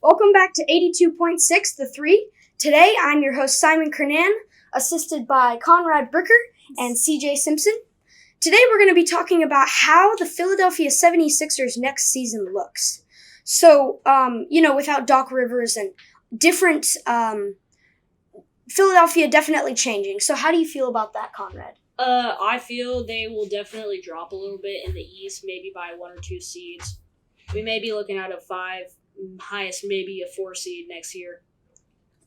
Welcome back to 82.6 The Three. Today, I'm your host, Simon Kernan, assisted by Conrad Bricker and CJ Simpson. Today, we're going to be talking about how the Philadelphia 76ers next season looks. So, without Doc Rivers and different, Philadelphia definitely changing. So, how do you feel about that, Conrad? I feel they will definitely drop a little bit in the East, maybe by 1 or 2 seeds. We may be looking at a 5, highest maybe a 4 seed next year.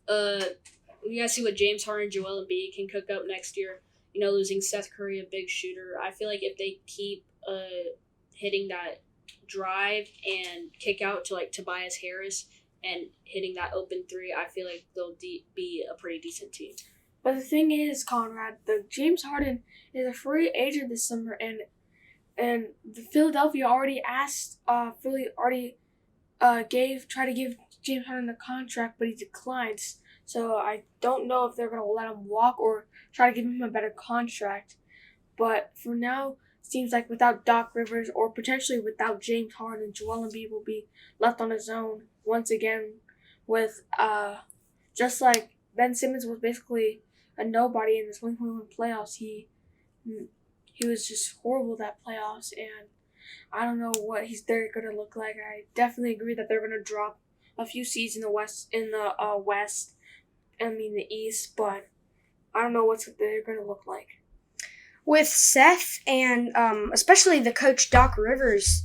We gotta see what James Harden, Joel Embiid can cook up next year. Losing Seth Curry, a big shooter. I feel like if they keep hitting that drive and kick out to like Tobias Harris and hitting that open three, I feel like they'll be a pretty decent team. But the thing is, Conrad, the James Harden is a free agent this summer, and the Philadelphia already tried to give James Harden a contract, but he declines. So I don't know if they're gonna let him walk or try to give him a better contract. But for now, it seems like without Doc Rivers or potentially without James Harden, Joel Embiid will be left on his own once again. With just like Ben Simmons was basically a nobody in the 2021 playoffs. He was just horrible that playoffs, and I don't know what they're gonna look like. I definitely agree that they're gonna drop a few seeds in the East, but I don't know what they're gonna look like. With Seth and especially the coach Doc Rivers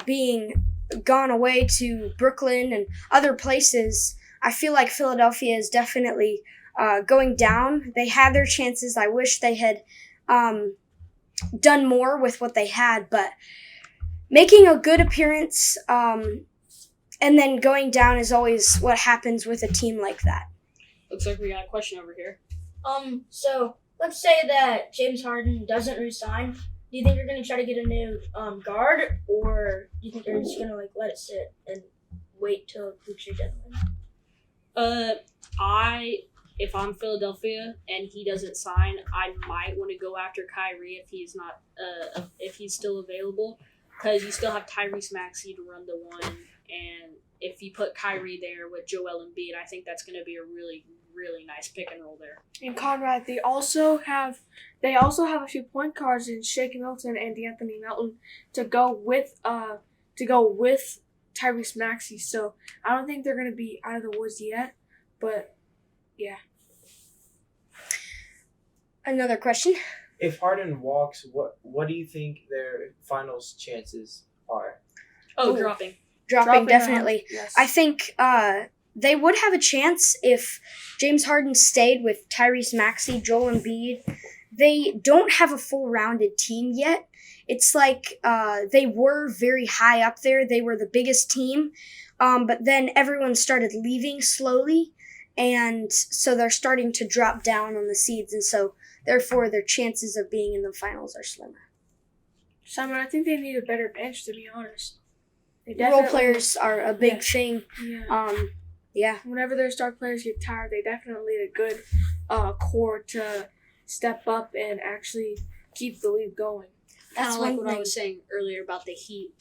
being gone away to Brooklyn and other places, I feel like Philadelphia is definitely going down. They had their chances. I wish they had done more with what they had, but making a good appearance and then going down is always what happens with a team like that. Looks like we got a question over here. So let's say that James Harden doesn't resign. Do you think you're going to try to get a new guard, or do you think you're just going to let it sit and wait till future deadline? If I'm Philadelphia and he doesn't sign, I might want to go after Kyrie if he's not if he's still available, because you still have Tyrese Maxey to run the one, and if you put Kyrie there with Joel Embiid, I think that's going to be a really, really nice pick and roll there. And Conrad, they also have a few point guards in Shake Milton and DeAnthony Melton to go with Tyrese Maxey. So I don't think they're gonna be out of the woods yet, but yeah. Another question. If Harden walks, what do you think their finals chances are? Oh, dropping. Dropping, definitely. Yes. I think they would have a chance if James Harden stayed with Tyrese Maxey, Joel Embiid. They don't have a full-rounded team yet. It's like they were very high up there. They were the biggest team, but then everyone started leaving slowly, and so they're starting to drop down on the seeds, and so therefore their chances of being in the finals are slimmer. Simon, I think they need a better bench, to be honest. Role players are a big thing. Yeah. Whenever their star players get tired, they definitely need a good core to step up and actually keep the league going. That's like what I was saying earlier about the Heat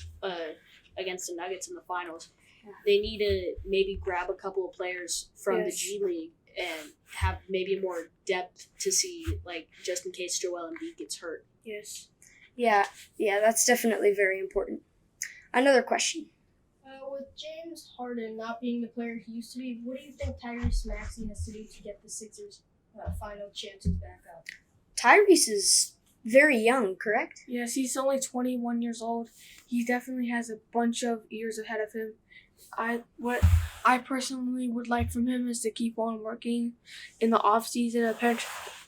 against the Nuggets in the finals. Yeah. They need to maybe grab a couple of players from the G League and have maybe more depth to see, like, just in case Joel Embiid gets hurt. Yes. Yeah, that's definitely very important. Another question. With James Harden not being the player he used to be, what do you think Tyrese Maxey has to do to get the Sixers' final chances back up? Tyrese is very young, correct? Yes, he's only 21 years old. He definitely has a bunch of years ahead of him. What I personally would like from him is to keep on working in the off season.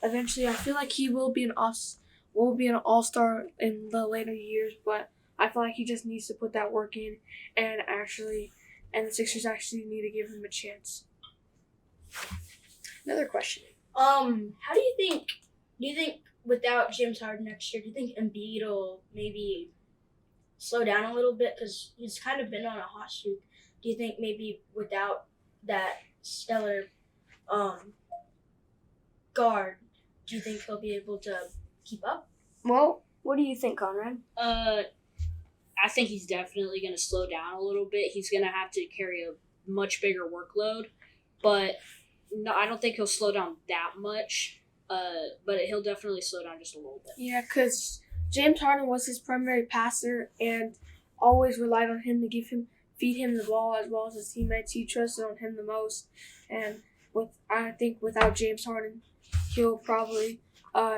Eventually, I feel like he will be an all-star in the later years, but I feel like he just needs to put that work in, and the Sixers actually need to give him a chance. Another question. How do you think without James Harden next year, do you think Embiid will maybe slow down a little bit, because he's kind of been on a hot streak? Do you think maybe without that stellar guard, do you think he'll be able to keep up? Well, what do you think, Conrad? I think he's definitely going to slow down a little bit. He's going to have to carry a much bigger workload, but no, I don't think he'll slow down that much. But he'll definitely slow down just a little bit. Yeah, because James Harden was his primary passer and always relied on him to feed him the ball as well as his teammates. He trusted on him the most, and I think without James Harden, he'll probably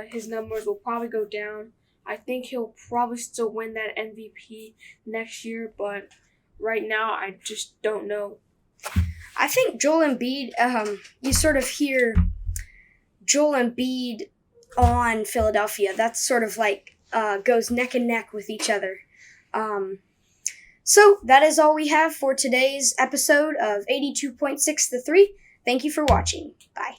his numbers will probably go down. I think he'll probably still win that MVP next year, but right now I just don't know. I think Joel Embiid, you sort of hear Joel Embiid on Philadelphia. That's sort of like goes neck and neck with each other. So that is all we have for today's episode of 82.6 The 3. Thank you for watching. Bye.